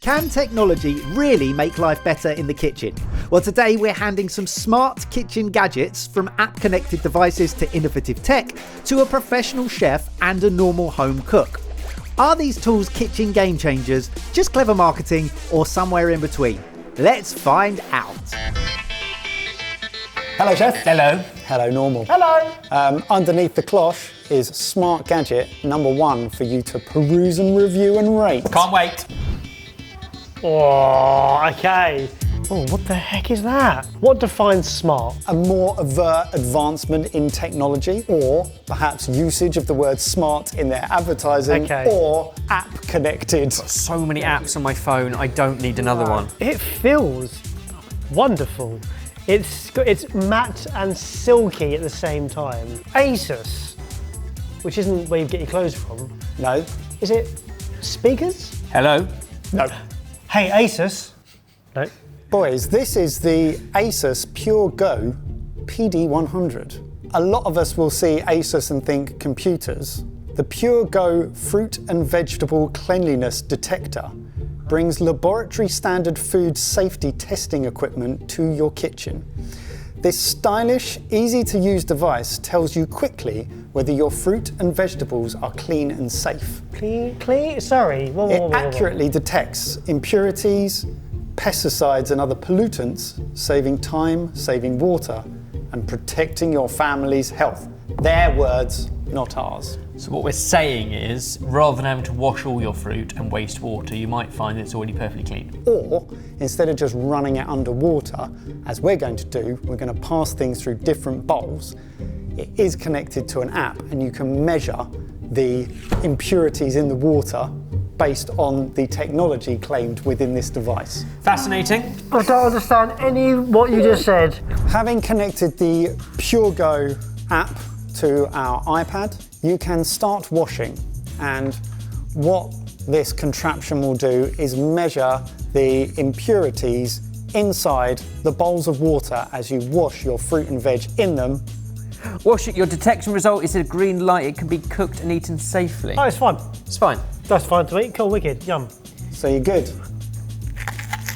Can technology really make life better in the kitchen? Well, today we're handing some smart kitchen gadgets, from app-connected devices to innovative tech, to a professional chef and a normal home cook. Are these tools kitchen game changers, just clever marketing, or somewhere in between? Let's find out. Hello, Chef. Hello. Hello, Normal. Hello. Underneath the cloche is smart gadget number 1 for you to peruse and review and rate. Can't wait. Oh, okay. Oh, what the heck is that? What defines smart? A more overt advancement in technology, or perhaps usage of the word smart in their advertising, or app connected. So many apps on my phone, I don't need another one. It feels wonderful. It's matte and silky at the same time. Asus, which isn't where you get your clothes from. No. Is it speakers? Hello. No. Hey, Asus. No. Boys, this is the Asus PureGo PD100. A lot of us will see Asus and think computers. The PureGo fruit and vegetable cleanliness detector brings laboratory standard food safety testing equipment to your kitchen. This stylish, easy to use device tells you quickly whether your fruit and vegetables are clean and safe. Clean? Sorry. It accurately detects impurities, pesticides and other pollutants, saving time, saving water, and protecting your family's health. Their words, not ours. So what we're saying is, rather than having to wash all your fruit and waste water, you might find that it's already perfectly clean. Or, instead of just running it underwater, as we're going to do, we're going to pass things through different bowls. It is connected to an app, and you can measure the impurities in the water based on the technology claimed within this device. Fascinating. I don't understand any what you just said. Having connected the PureGo app to our iPad, you can start washing, and what this contraption will do is measure the impurities inside the bowls of water as you wash your fruit and veg in them. Wash it. Your detection result is a green light. It can be cooked and eaten safely. Oh, it's fine. It's fine. That's fine to eat. Cool, wicked, yum. So you're good.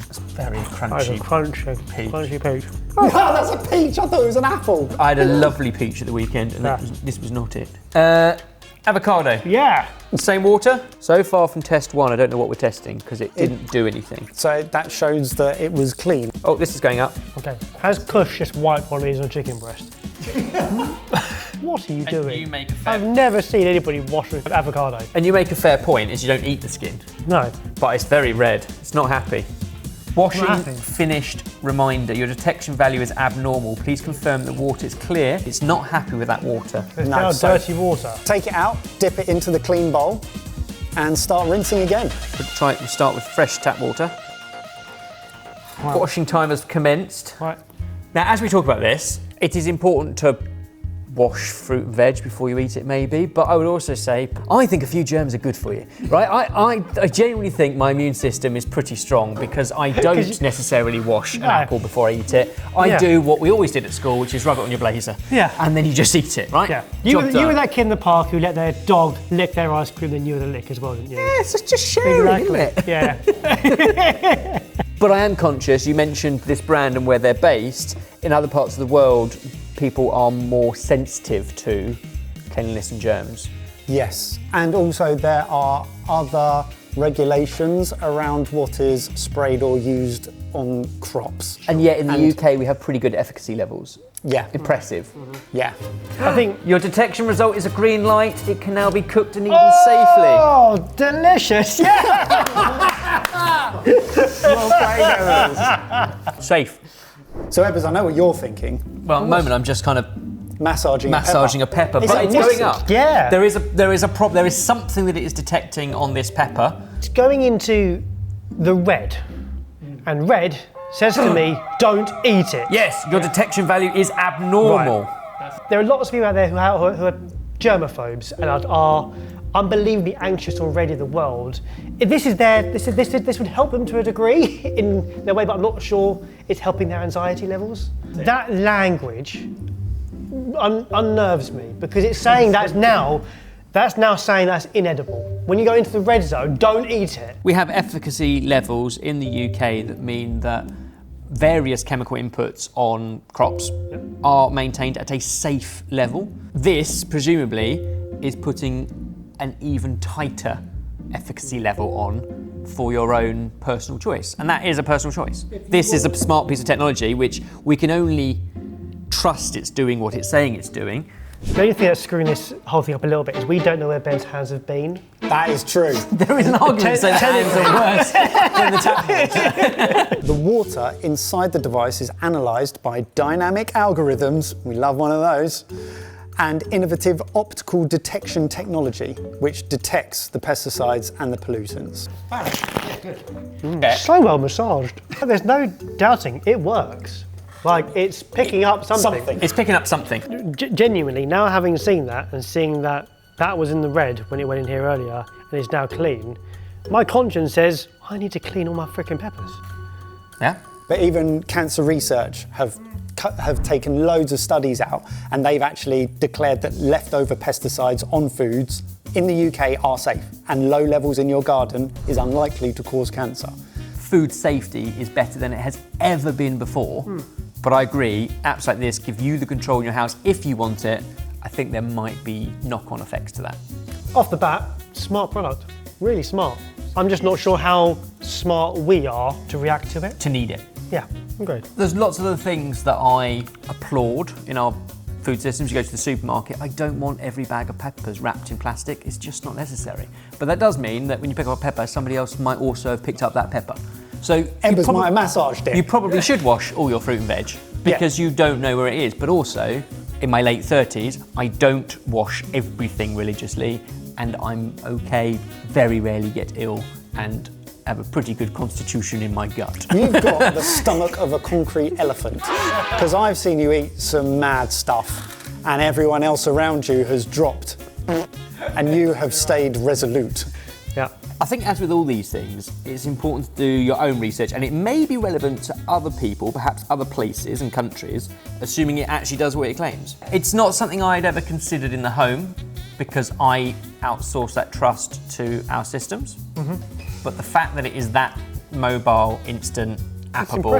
It's very crunchy. That is a crunchy peach. Oh, that's a peach. I thought it was an apple. I had a lovely peach at the weekend, and this was not it. Avocado. Yeah. Same water. So far from test 1, I don't know what we're testing because it didn't do anything. So that shows that it was clean. Oh, this is going up. Okay. Has Kush just wiped one of these on a chicken breast? What are you doing? You make a fair I've never seen anybody wash an avocado. And you make a fair point, is you don't eat the skin. No. But it's very red. It's not happy. Washing happy. finished. Reminder, your detection value is abnormal. Please confirm the water is clear. It's not happy with that water. It's No, now so- dirty water. Take it out, dip it into the clean bowl, and start rinsing again. We'll start with fresh tap water. Wow. Washing time has commenced. Right. Now, as we talk about this, it is important to wash fruit and veg before you eat it, maybe, but I would also say, I think a few germs are good for you, right? I genuinely think my immune system is pretty strong because I don't necessarily wash an apple before I eat it. I do what we always did at school, which is rub it on your blazer. Yeah. And then you just eat it, right? Yeah. You were that kid in the park who let their dog lick their ice cream, then you were the lick as well, didn't you? Yeah, it's just sharing, isn't it? Yeah. But I am conscious, you mentioned this brand and where they're based. In other parts of the world, people are more sensitive to cleanliness and germs. Yes, and also there are other regulations around what is sprayed or used on crops. And yet in the UK, we have pretty good efficacy levels. Yeah. Impressive. Yeah. I think Your detection result is a green light. It can now be cooked and eaten safely. Oh, delicious! Yeah. Safe. So Ebbers, I know what you're thinking. Well, at the moment, I'm just kind of Massaging a pepper, Is but it it's going mustard? up. Yeah. There is a problem. There is something that it is detecting on this pepper. It's going into the red, and red says to me, don't eat it. Yes, your detection value is abnormal. There are lots of people out there who are germaphobes and are unbelievably anxious already in the world. If this would help them to a degree in their way, but I'm not sure it's helping their anxiety levels. That language unnerves me because it's saying that now That's now saying that's inedible. When you go into the red zone, don't eat it. We have efficacy levels in the UK that mean that various chemical inputs on crops are maintained at a safe level. This, presumably, is putting an even tighter efficacy level on for your own personal choice. And that is a personal choice. This is a smart piece of technology which we can only trust it's doing what it's saying it's doing. The only thing that's screwing this whole thing up a little bit is we don't know where Ben's hands have been. That is true. There is an argument to say that hands are worse than the tap water. The water inside the device is analysed by dynamic algorithms, we love one of those, and innovative optical detection technology, which detects the pesticides and the pollutants. So well massaged. There's no doubting, it works. Like, it's picking up something. It's picking up something. Genuinely, now having seen that and seeing that that was in the red when it went in here earlier and it's now clean, my conscience says, I need to clean all my frickin' peppers. Yeah. But even cancer research have taken loads of studies out, and they've actually declared that leftover pesticides on foods in the UK are safe, and low levels in your garden is unlikely to cause cancer. Food safety is better than it has ever been before. But I agree, apps like this give you the control in your house if you want it. I think there might be knock-on effects to that. Off the bat, smart product, really smart. I'm just not sure how smart we are to react to it. To need it. Yeah, agreed. There's lots of other things that I applaud in our food systems. You go to the supermarket, I don't want every bag of peppers wrapped in plastic. It's just not necessary. But that does mean that when you pick up a pepper, somebody else might also have picked up that pepper. So Embers might have massaged it. You probably should wash all your fruit and veg because you don't know where it is. But also, in my late 30s, I don't wash everything religiously, and I'm okay, very rarely get ill, and have a pretty good constitution in my gut. You've got the stomach of a concrete elephant, because I've seen you eat some mad stuff, and everyone else around you has dropped, and you have stayed resolute. Yeah. I think, as with all these things, it's important to do your own research, and it may be relevant to other people, perhaps other places and countries, assuming it actually does what it claims. It's not something I'd ever considered in the home, because I outsource that trust to our systems. But the fact that it is that mobile, instant, appable,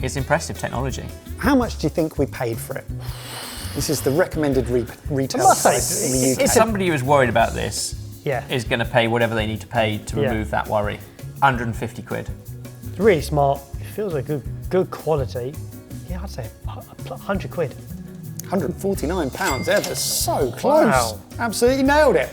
it's impressive technology. How much do you think we paid for it? This is the recommended retail price in the UK. If somebody who is worried about this Yeah. is going to pay whatever they need to pay to remove that worry, 150 quid. It's really smart. It feels like good quality. Yeah, I'd say 100 quid. £149, they're just so close. Wow. Absolutely nailed it.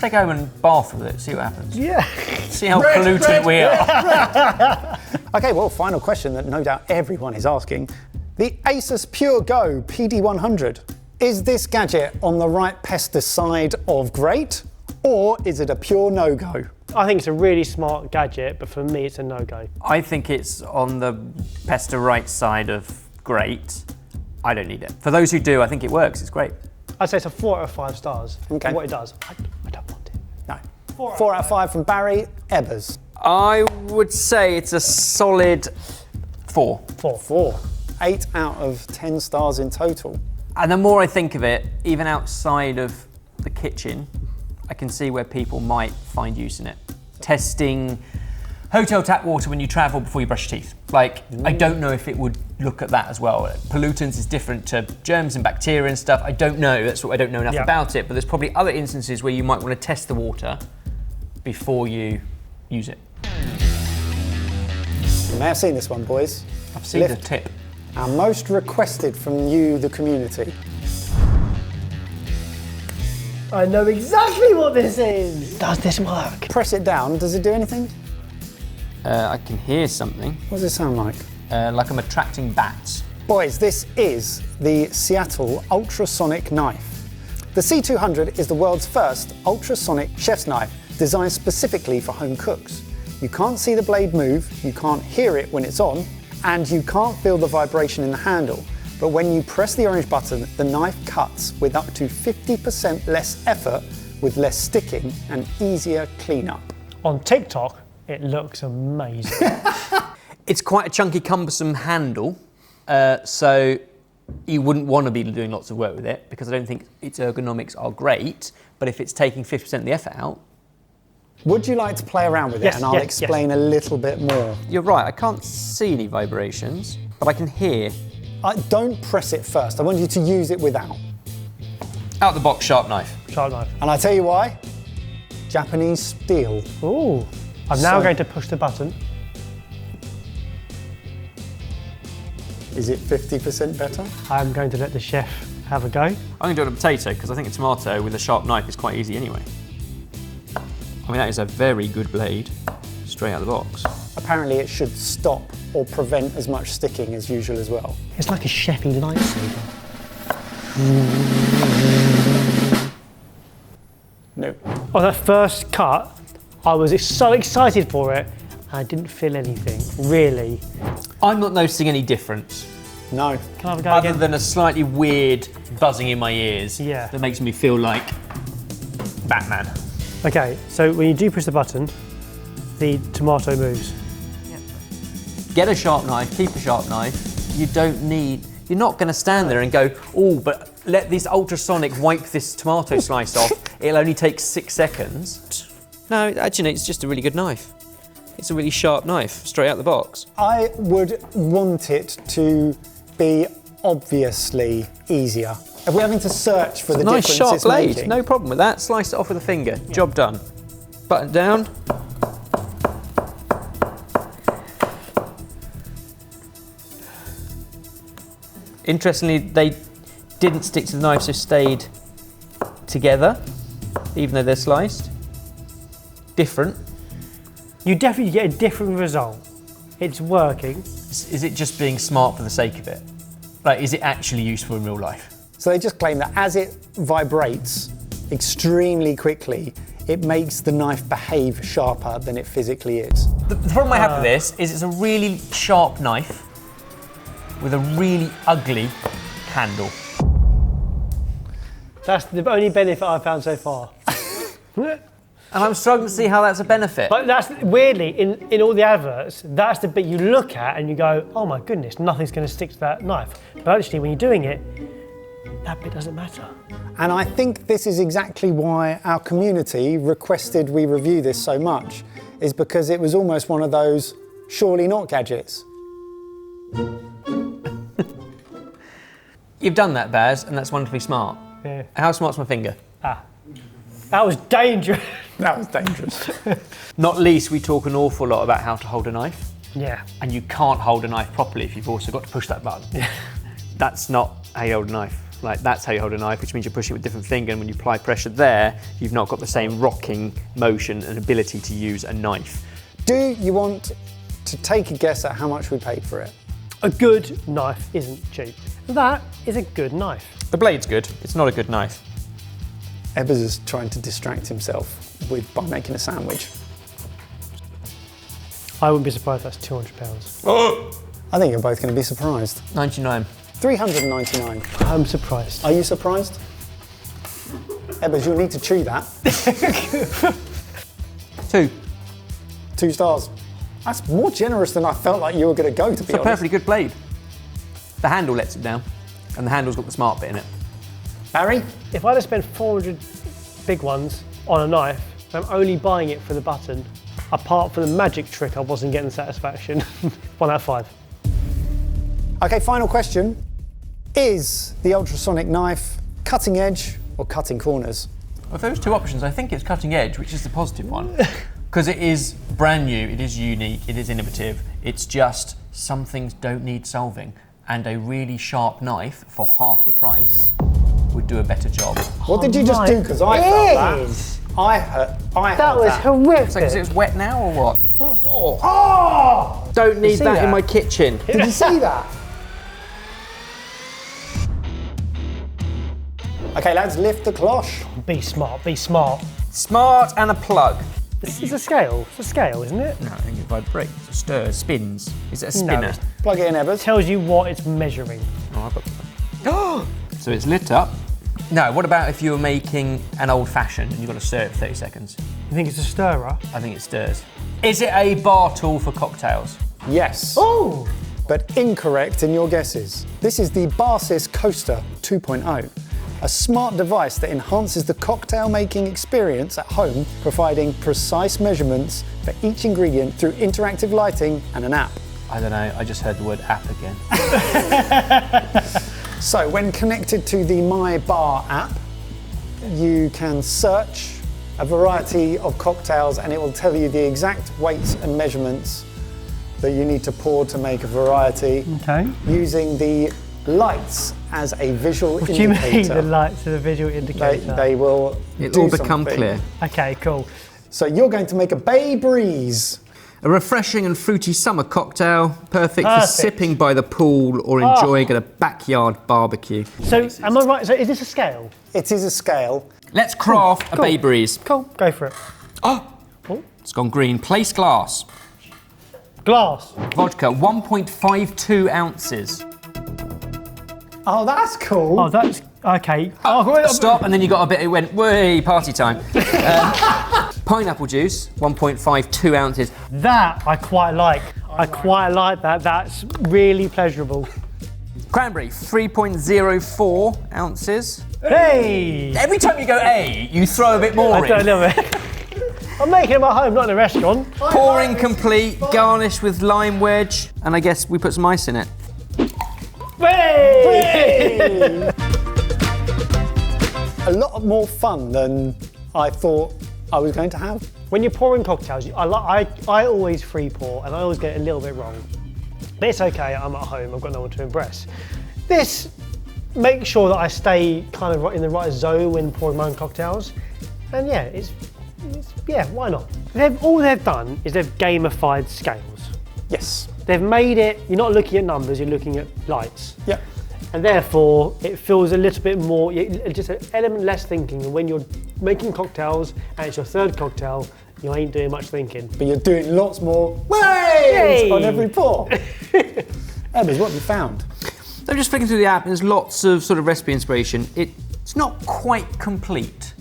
Take home and bath with it, see what happens. Yeah. See how polluted we are. Okay, well, final question that no doubt everyone is asking. The Asus PureGo PD100. Is this gadget on the right pesticide of great, or is it a pure no-go? I think it's a really smart gadget, but for me, it's a no-go. I think it's on the pester right side of great. I don't need it. For those who do, I think it works, it's great. I'd say it's a 4 out of 5 stars. Okay. For what it does. I don't want it. No. 4 out of 5 from Barry Ebbers. I would say it's a solid 4. 4. 8 out of 10 stars in total. And the more I think of it, even outside of the kitchen, I can see where people might find use in it. Testing hotel tap water when you travel before you brush your teeth. Like, I don't know if it would look at that as well. Pollutants is different to germs and bacteria and stuff. I don't know, that's what I don't know enough about it, but there's probably other instances where you might want to test the water before you use it. You may have seen this one, boys. I've seen the tip. Our most requested from you, the community. I know exactly what this is. Does this work? Press it down, does it do anything? I can hear something. What does it sound like? Like I'm attracting bats. Boys, this is the Seattle Ultrasonic knife. The C200 is the world's first ultrasonic chef's knife designed specifically for home cooks. You can't see the blade move, you can't hear it when it's on, and you can't feel the vibration in the handle. But when you press the orange button, the knife cuts with up to 50% less effort, with less sticking and easier cleanup. On TikTok, it looks amazing. It's quite a chunky, cumbersome handle, so you wouldn't want to be doing lots of work with it because I don't think its ergonomics are great, but if it's taking 50% of the effort out. Would you like to play around with it and I'll explain a little bit more? You're right, I can't see any vibrations, but I can hear. Don't press it first. I want you to use it without. Out the box, sharp knife. Sharp knife. And I tell you why. Japanese steel. Ooh. I'm now going to push the button. Is it 50% better? I'm going to let the chef have a go. I'm going to do it on a potato because I think a tomato with a sharp knife is quite easy anyway. I mean, that is a very good blade, straight out of the box. Apparently it should stop or prevent as much sticking as usual as well. It's like a chefy lightsaber. No. On that first cut, I was so excited for it, I didn't feel anything, really. I'm not noticing any difference. No. Can I have a go Other again? than a slightly weird buzzing in my ears that makes me feel like Batman. Okay, so when you do push the button, the tomato moves. Get a sharp knife, keep a sharp knife. You're not going to stand there and go, oh, but let this ultrasonic wipe this tomato slice off. It'll only take 6 seconds. No, actually, it's just a really good knife. It's a really sharp knife, straight out the box. I would want it to be obviously easier. If we're having to search for the Nice difference sharp it's blade, making. no problem with that. Slice it off with a finger, job done. Button down. Interestingly, they didn't stick to the knife, so stayed together, even though they're sliced. Different. You definitely get a different result. It's working. Is it just being smart for the sake of it? Like, is it actually useful in real life? So they just claim that as it vibrates extremely quickly, it makes the knife behave sharper than it physically is. The problem I have with this is it's a really sharp knife with a really ugly handle. That's the only benefit I've found so far. And I'm struggling to see how that's a benefit. But that's weirdly, in all the adverts, that's the bit you look at and you go, oh my goodness, nothing's going to stick to that knife. But actually, when you're doing it, that bit doesn't matter. And I think this is exactly why our community requested we review this so much, is because it was almost one of those surely not gadgets. You've done that, Baz, and that's wonderfully smart. Yeah. How smart's my finger? That was dangerous. That was dangerous. Not least, we talk an awful lot about how to hold a knife. Yeah. And you can't hold a knife properly if you've also got to push that button. Yeah. That's not how you hold a knife. Like, that's how you hold a knife, which means you're pushing with a different finger, and when you apply pressure there, you've not got the same rocking motion and ability to use a knife. Do you want to take a guess at how much we paid for it? A good knife isn't cheap. That is a good knife. The blade's good, it's not a good knife. Ebbers is trying to distract himself by making a sandwich. I wouldn't be surprised if that's £200. I think you're both going to be surprised. 99. 399. I'm surprised. Are you surprised? Ebbers, you'll need to chew that. 2. 2 stars. That's more generous than I felt like you were going to go, to be It's a honest. perfectly good blade. The handle lets it down, and the handle's got the smart bit in it. Barry? If I'd have spent 400 big ones on a knife, I'm only buying it for the button. Apart from the magic trick, I wasn't getting satisfaction. 1 out of 5. Okay, final question. Is the ultrasonic knife cutting edge or cutting corners? Of those two options, I think it's cutting edge, which is the positive one. Because it is brand new, it is unique, it is innovative. It's just some things don't need solving. And a really sharp knife for half the price would do a better job. What did you just do? Because I felt that. I heard That was horrific. So because it's wet now or what? Oh! Don't need that in my kitchen. Did you see that? Okay, lads, lift the cloche. Be smart, be smart. Smart and a plug. This is a scale. It's a scale, isn't it? No, I think it vibrates, it stirs, spins. Is it a spinner? Plug it in, Ebbers. Tells you what it's measuring. Oh, I've got So it's lit up. Now, what about if you were making an old-fashioned and you've got to stir it for 30 seconds? You think it's a stirrer? I think it stirs. Is it a bar tool for cocktails? Yes. Oh! but incorrect in your guesses. This is the Barsys Coaster 2.0, a smart device that enhances the cocktail making experience at home, providing precise measurements for each ingredient through interactive lighting and an app. I don't know, I just heard the word app again. So when connected to the My Bar app, you can search a variety of cocktails and it will tell you the exact weights and measurements that you need to pour to make a variety, using the lights as a visual indicator. What do you mean, the lights as a visual indicator? They will It'll all become clear. Okay, cool. So you're going to make a Bay Breeze. A refreshing and fruity summer cocktail, perfect for sipping by the pool or enjoying at a backyard barbecue. So, am I right? So, is this a scale? It is a scale. Let's craft a Bay Breeze. Cool, go for it. Oh, it's gone green. Place glass. Glass. Vodka, 1.52 ounces. Oh, that's cool. Oh, that's okay. Stop, and then you got a bit, it went, way, party time. Pineapple juice, 1.52 ounces. That I quite like. I quite like that. That's really pleasurable. Cranberry, 3.04 ounces. Hey! Every time you go A, you throw a bit more I in. don't know it. I'm making them at home, not in a restaurant. Pouring complete, garnished with lime wedge, and I guess we put some ice in it. Hey! A lot more fun than I thought I was going to have. When you're pouring cocktails, I always free pour and I always get it a little bit wrong. But it's okay, I'm at home, I've got no one to impress. This makes sure that I stay kind of in the right zone when pouring my own cocktails. And yeah, yeah, why not? All they've done is they've gamified scales. Yes. They've made it, you're not looking at numbers, you're looking at lights. Yep. And therefore, it feels a little bit more, just an element less thinking. And when you're making cocktails and it's your third cocktail, you ain't doing much thinking. But you're doing lots more waves on every pour. Ebbers, what have you found? I'm just flicking through the app and there's lots of sort of recipe inspiration. It's not quite complete.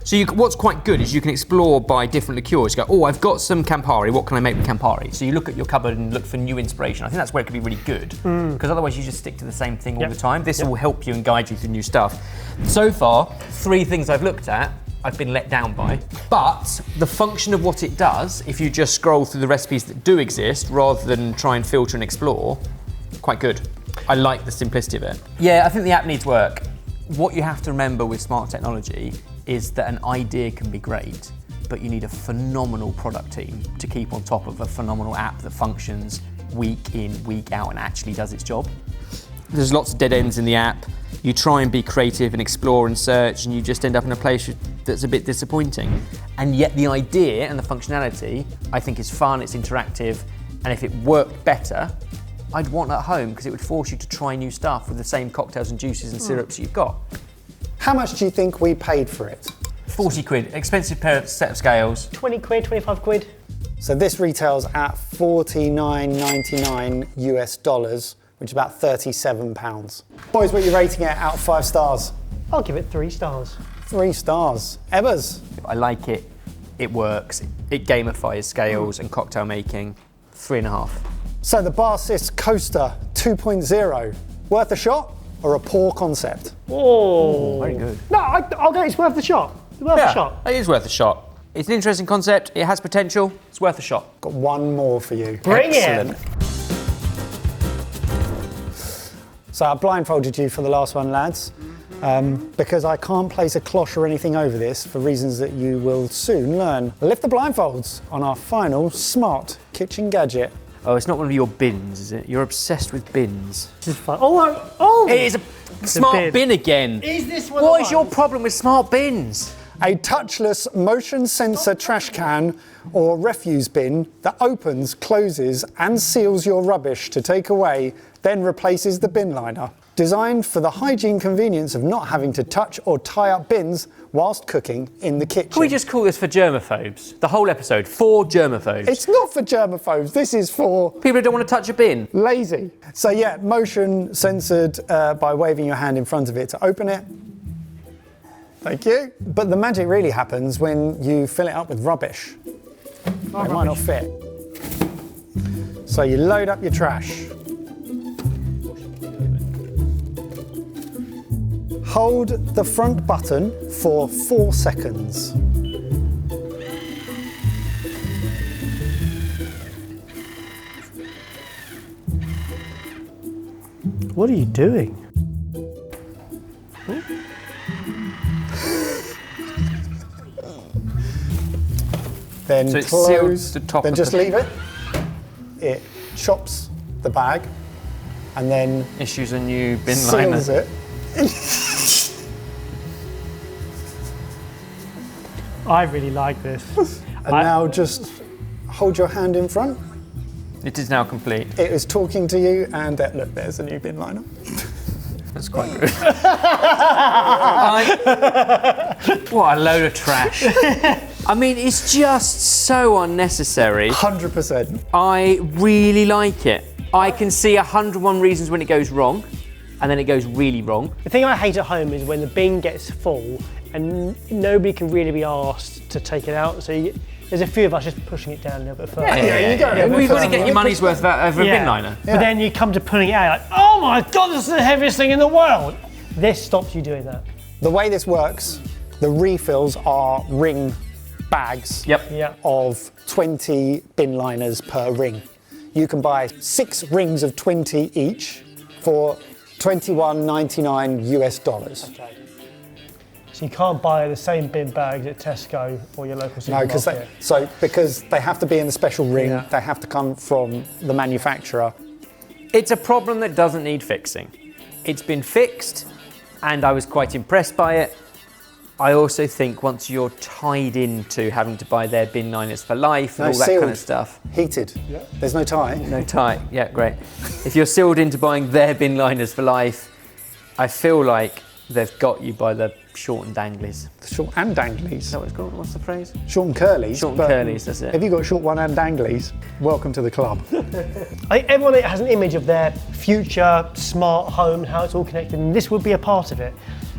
So what's quite good is you can explore by different liqueurs. You go, oh, I've got some Campari, what can I make with Campari? So you look at your cupboard and look for new inspiration. I think that's where it could be really good, because otherwise you just stick to the same thing all the time. This will help you and guide you through new stuff. So far, 3 things I've looked at, I've been let down by. But the function of what it does, if you just scroll through the recipes that do exist, rather than try and filter and explore, quite good. I like the simplicity of it. Yeah, I think the app needs work. What you have to remember with smart technology is that an idea can be great, but you need a phenomenal product team to keep on top of a phenomenal app that functions week in, week out and actually does its job. There's lots of dead ends in the app. You try and be creative and explore and search and you just end up in a place that's a bit disappointing. And yet the idea and the functionality, I think is fun, it's interactive, and if it worked better, I'd want it at home because it would force you to try new stuff with the same cocktails and juices and syrups you've got. How much do you think we paid for it? 40 quid, expensive set of scales. 20 quid, 25 quid. So this retails at $49.99 US dollars, which is about £37. Boys, what are you rating it out of 5 stars? I'll give it 3 stars. 3 stars. Ebbers? I like it, it works, it gamifies scales and cocktail making. 3.5. So the Barsys Coaster 2.0, worth a shot or a poor concept? Oh, very good. No, I'll go, it's worth the shot. It's worth a shot. It is worth a shot. It's an interesting concept, it has potential, it's worth a shot. Got one more for you. Bring Excellent. it. So I blindfolded you for the last one, lads, because I can't place a cloche or anything over this for reasons that you will soon learn. Lift the blindfolds on our final smart kitchen gadget. Oh, it's not one of your bins, is it? You're obsessed with bins. This is fun. Oh! It is a smart bin again. Is this one? What is your problem with smart bins? A touchless motion sensor trash can or refuse bin that opens, closes and seals your rubbish to take away, then replaces the bin liner. Designed for the hygiene convenience of not having to touch or tie up bins whilst cooking in the kitchen. Can we just call this for germaphobes? The whole episode, for germaphobes. It's not for germaphobes, this is for people who don't want to touch a bin. Lazy. So yeah, motion censored by waving your hand in front of it to open it. Thank you. But the magic really happens when you fill it up with rubbish. It might not fit. So you load up your trash. Hold the front button for 4 seconds. What are you doing? Then So it close, seals the top then of just the- leave it. It chops the bag and then Issues a new bin liner. seals it. I really like this. And now just hold your hand in front. It is now complete. It is talking to you, and look, there's a new bin liner. That's quite good. What a load of trash. I mean, it's just so unnecessary. 100%. I really like it. I can see 101 reasons when it goes wrong, and then it goes really wrong. The thing I hate at home is when the bin gets full and nobody can really be asked to take it out. So there's a few of us just pushing it down a little bit further. you go. Well, you've got to get your money's worth out of a bin liner. But then you come to pulling it out, like, oh my God, this is the heaviest thing in the world. This stops you doing that. The way this works, the refills are ring bags Yeah. of 20 bin liners per ring. You can buy 6 rings of 20 each for $21.99 US. Okay. So you can't buy the same bin bags at Tesco or your local No, supermarket. because they have to be in the special ring, Yeah. they have to come from the manufacturer. It's a problem that doesn't need fixing. It's been fixed, and I was quite impressed by it. I also think once you're tied into having to buy their bin liners for life and all that kind of stuff. Heated. There's no tie. No tie, yeah, great. If you're sealed into buying their bin liners for life, I feel like they've got you by the short and danglies. Short and danglies. Is that what it's called? What's the phrase? Short and curlies. Short and but curlies, that's it. If you've got short one and danglies, welcome to the club. I think everyone has an image of their future smart home, how it's all connected, and this would be a part of it.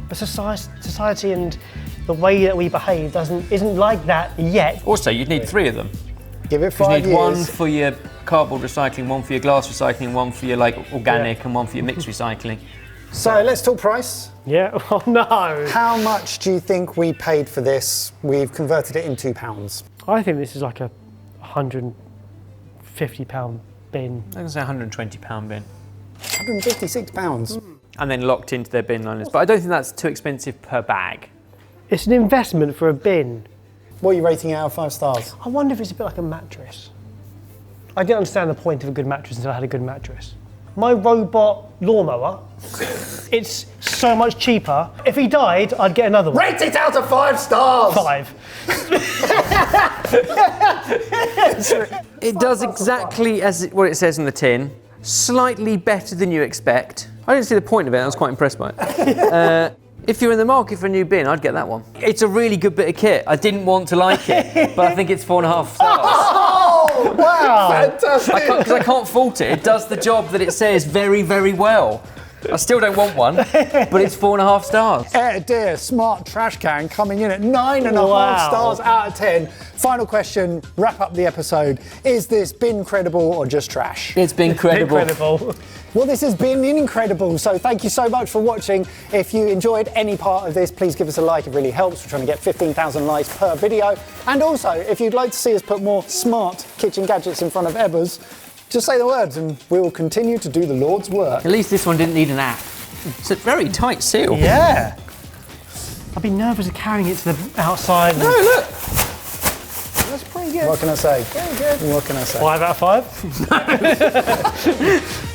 But society and the way that we behave isn't like that yet. Also, you'd need 3 of them. Give it Because 5 you need years. one for your cardboard recycling, one for your glass recycling, one for your organic, and one for your mixed recycling. So let's talk price. Yeah, oh no. How much do you think we paid for this? We've converted it into pounds. I think this is like a £150 bin. I'm going to say £120 bin. £156. And then locked into their bin liners. But I don't think that's too expensive per bag. It's an investment for a bin. What are you rating it out of 5 stars? I wonder if it's a bit like a mattress. I didn't understand the point of a good mattress until I had a good mattress. My robot lawnmower, it's so much cheaper. If he died, I'd get another one. Rate it out of 5 stars! 5. It does exactly as what it says in the tin. Slightly better than you expect. I didn't see the point of it, I was quite impressed by it. If you're in the market for a new bin, I'd get that one. It's a really good bit of kit. I didn't want to like it, but I think it's 4.5 stars. Oh, wow! Fantastic! Because I can't fault it. It does the job that it says very, very well. I still don't want one, but it's 4.5 stars. Dear smart trash can coming in at 9.5 Wow. stars out of 10. Final question, wrap up the episode. Is this bin credible or just trash? It's been credible. Incredible. Well, this has been incredible, so thank you so much for watching. If you enjoyed any part of this, please give us a like, it really helps. We're trying to get 15,000 likes per video. And also, if you'd like to see us put more smart kitchen gadgets in front of Ebba's, just say the words and we will continue to do the Lord's work. At least this one didn't need an app. It's a very tight seal. Yeah. I'd be nervous of carrying it to the outside. Oh, look. That's pretty good. What can I say? Very good. What can I say? 5 out of 5.